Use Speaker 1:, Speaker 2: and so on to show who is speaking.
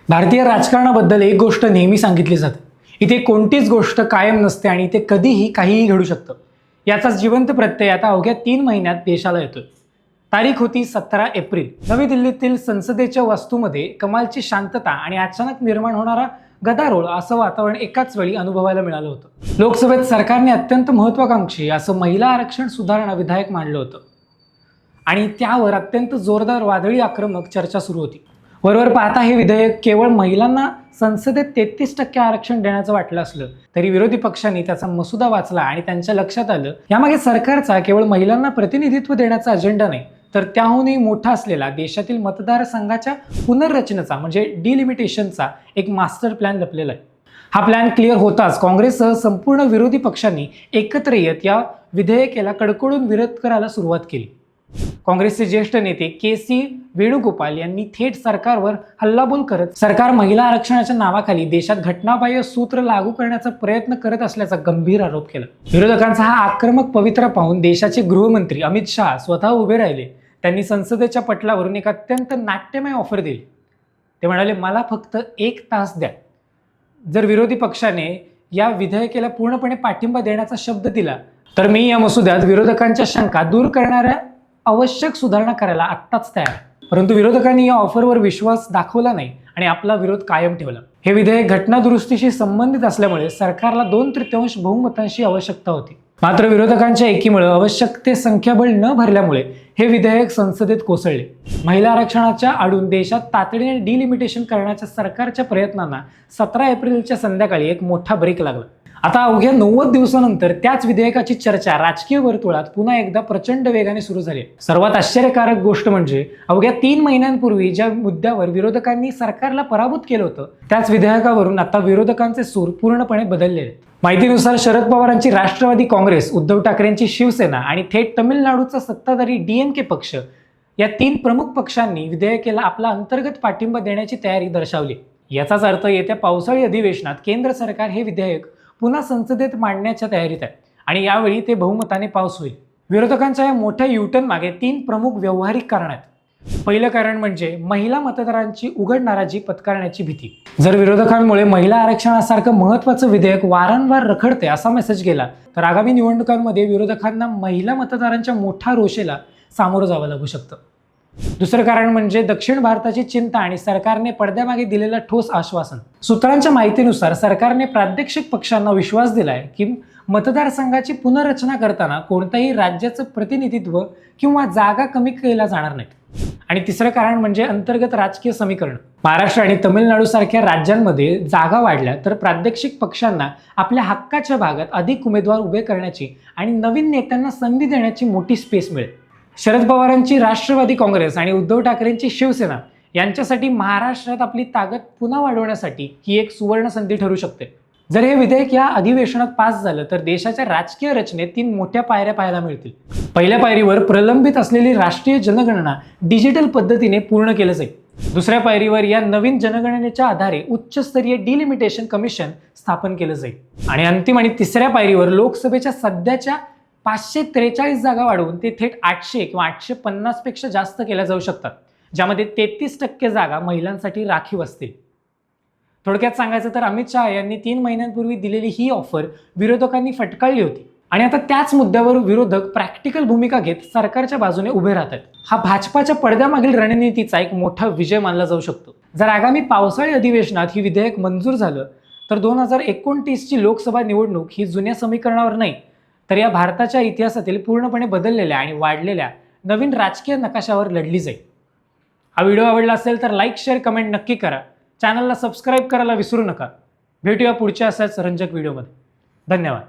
Speaker 1: भारतीय राजकारणाबद्दल एक गोष्ट नेहमी सांगितली जाते, इथे कोणतीच गोष्ट कायम नसते आणि इथे कधीही काहीही घडू शकतं. याचाच जिवंत प्रत्यय आता अवघ्या 3 महिन्यात देशाला येतोय. तारीख होती 17 एप्रिल. नवी दिल्लीतील संसदेच्या वास्तूमध्ये कमालची शांतता आणि अचानक निर्माण होणारा गदारोळ असं वातावरण एकाच वेळी अनुभवायला मिळालं होतं. लोकसभेत सरकारने अत्यंत महत्वाकांक्षी असं महिला आरक्षण सुधारणा विधेयक मांडलं होतं आणि त्यावर अत्यंत जोरदार वादळी आक्रमक चर्चा सुरू होती. वरवर पाहता हे विधेयक केवळ महिलांना संसदेत 33% आरक्षण देण्याचं वाटलं असलं तरी विरोधी पक्षांनी त्याचा मसुदा वाचला आणि त्यांच्या लक्षात आलं यामागे सरकारचा केवळ महिलांना प्रतिनिधित्व देण्याचा अजेंडा नाही, तर त्याहूनही मोठा असलेला देशातील मतदारसंघाच्या पुनर्रचनेचा म्हणजे डिलिमिटेशनचा एक मास्टर प्लॅन लपलेला आहे. हा प्लॅन क्लिअर होताच काँग्रेससह संपूर्ण विरोधी पक्षांनी एकत्र येत या विधेयकाला कडकडून विरोध करायला सुरुवात केली. काँग्रेसचे ज्येष्ठ नेते के.सी. वेणुगोपाल यांनी थेट सरकारवर हल्लाबोल करत सरकार महिला आरक्षणाच्या नावाखाली देशात घटनाबाह्य सूत्र लागू करण्याचा प्रयत्न करत असल्याचा गंभीर आरोप केला. विरोधकांचा हा आक्रमक पवित्रा पाहून देशाचे गृहमंत्री अमित शहा स्वतः उभे राहिले. त्यांनी संसदेच्या पटलावरून एक अत्यंत नाट्यमय ऑफर दिली. ते म्हणाले, मला फक्त 1 तास द्या. जर विरोधी पक्षाने या विधेयकाला पूर्णपणे पाठिंबा देण्याचा शब्द दिला तर मी या मसुद्यात विरोधकांच्या शंका दूर करणाऱ्या आवश्यक सुधारणा करायला आत्ताच तयार आहे. परंतु विरोधकांनी या ऑफरवर विश्वास दाखवला नाही आणि आपला विरोध कायम ठेवला. हे विधेयक घटना दुरुस्तीशी संबंधित असल्यामुळे सरकारला 2/3 बहुमतांची आवश्यकता होती. मात्र विरोधकांच्या एकीमुळे आवश्यक ते संख्याबळ न भरल्यामुळे हे विधेयक संसदेत कोसळले. महिला आरक्षणाच्या आडून देशात तातडीने डिलिमिटेशन करण्याच्या सरकारच्या प्रयत्नांना 17 एप्रिलच्या संध्याकाळी एक मोठा ब्रेक लागला. आता अवघ्या 90 दिवसानंतर त्याच विधेयकाची चर्चा राजकीय वर्तुळात पुन्हा एकदा प्रचंड वेगाने सुरू झाली. सर्वात आश्चर्यकारक गोष्ट म्हणजे अवघ्या 3 महिन्यांपूर्वी ज्या मुद्द्यावर विरोधकांनी सरकारला पराभूत केलं होतं त्याच विधेयकावरून आता विरोधकांचे सूर पूर्णपणे बदलले आहेत. माहितीनुसार शरद पवारांची राष्ट्रवादी काँग्रेस, उद्धव ठाकरेंची शिवसेना आणि थेट तमिळनाडूचा सत्ताधारी DMK पक्ष या 3 प्रमुख पक्षांनी विधेयकाला आपला अंतर्गत पाठिंबा देण्याची तयारी दर्शवली. याचाच अर्थ येत्या पावसाळी अधिवेशनात केंद्र सरकार हे विधेयक पुन्हा संसदेत मांडण्याच्या तयारीत आहे आणि यावेळी ते बहुमताने पास होईल. विरोधकांच्या या मोठ्या युटर्न मागे 3 प्रमुख व्यावहारिक कारण आहेत. पहिलं कारण म्हणजे महिला मतदारांची उघड नाराजी पत्करण्याची भीती. जर विरोधकांमुळे महिला आरक्षणासारखं महत्त्वाचं विधेयक वारंवार रखडते असा मेसेज गेला तर आगामी निवडणुकांमध्ये विरोधकांना महिला मतदारांच्या मोठ्या रोषेला सामोरं जावं लागू शकतं. दुसरं कारण म्हणजे दक्षिण भारताची चिंता आणि सरकारने पडद्यामागे दिलेलं ठोस आश्वासन. सूत्रांच्या माहितीनुसार सरकारने प्रादेशिक पक्षांना विश्वास दिलाय की मतदारसंघाची पुनर्रचना करताना कोणत्याही राज्याचं प्रतिनिधित्व किंवा जागा कमी केल्या जाणार नाहीत. आणि तिसरं कारण म्हणजे अंतर्गत राजकीय समीकरण. महाराष्ट्र आणि तमिळनाडू सारख्या राज्यांमध्ये जागा वाढल्या तर प्रादेशिक पक्षांना आपल्या हक्काच्या भागात अधिक उमेदवार उभे करण्याची आणि नवीन नेत्यांना संधी देण्याची मोठी स्पेस मिळेल. शरद पवारांची राष्ट्रवादी काँग्रेस आणि उद्धव ठाकरेंची शिवसेना यांच्यासाठी महाराष्ट्रात आपली ताकद पुन्हा वाढवण्यासाठी ही एक सुवर्ण संधी ठरू शकते. जर हे विधेयक या अधिवेशनात पास झालं तर देशाच्या राजकीय रचनेत 3 मोठ्या पायऱ्या पाहायला मिळतील. पहिल्या पायरीवर प्रलंबित असलेली राष्ट्रीय जनगणना डिजिटल पद्धतीने पूर्ण केलं जाईल. दुसऱ्या पायरीवर या नवीन जनगणनेच्या आधारे उच्चस्तरीय डिलिमिटेशन कमिशन स्थापन केलं जाईल आणि अंतिम आणि तिसऱ्या पायरीवर लोकसभेच्या सध्याच्या 543 जागा वाढवून ते थेट 800 किंवा 850 पेक्षा जास्त केल्या जाऊ शकतात, ज्यामध्ये 33% जागा महिलांसाठी राखीव असतील. थोडक्यात सांगायचं तर अमित शहा यांनी 3 महिन्यांपूर्वी दिलेली ही ऑफर विरोधकांनी फटकाळली होती आणि आता त्याच मुद्द्यावर विरोधक प्रॅक्टिकल भूमिका घेत सरकारच्या बाजूने उभे राहत आहेत. हा भाजपाच्या पडद्यामागील रणनीतीचा एक मोठा विजय मानला जाऊ शकतो. जर आगामी पावसाळी अधिवेशनात ही विधेयक मंजूर झालं तर 2029ची लोकसभा निवडणूक ही जुन्या समीकरणावर नाही तर या भारताच्या इतिहासातील पूर्णपणे बदललेल्या आणि वाढलेल्या नवीन राजकीय नकाशावर लढली जाईल. हा व्हिडिओ आवडला असेल तर लाईक, शेअर, कमेंट नक्की करा. चॅनलला सबस्क्राईब करायला विसरू नका. भेटूया पुढच्या असाच रंजक व्हिडिओमध्ये. धन्यवाद.